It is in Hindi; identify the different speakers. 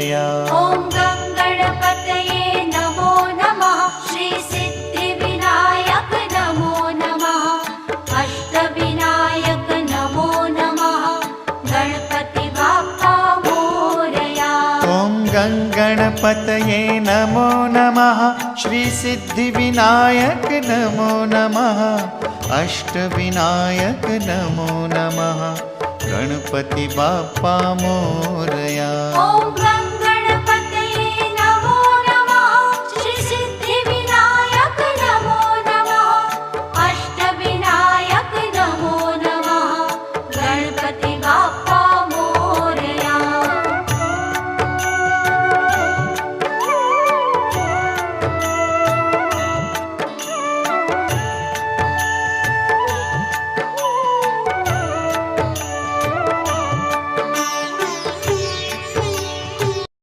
Speaker 1: मोरया।
Speaker 2: ॐ गं गणपतये नमो नमः। श्री सिद्धिविनायक नमो नमः। अष्टविनायक नमो नमः। गणपति बाप्पा मोरया।
Speaker 1: ॐ गं गणपतये नमो नमः। श्री सिद्धिविनायक नमो नमः। अष्टविनायक नमो नमः। गणपति बाप्पा मोरया।
Speaker 2: ॐ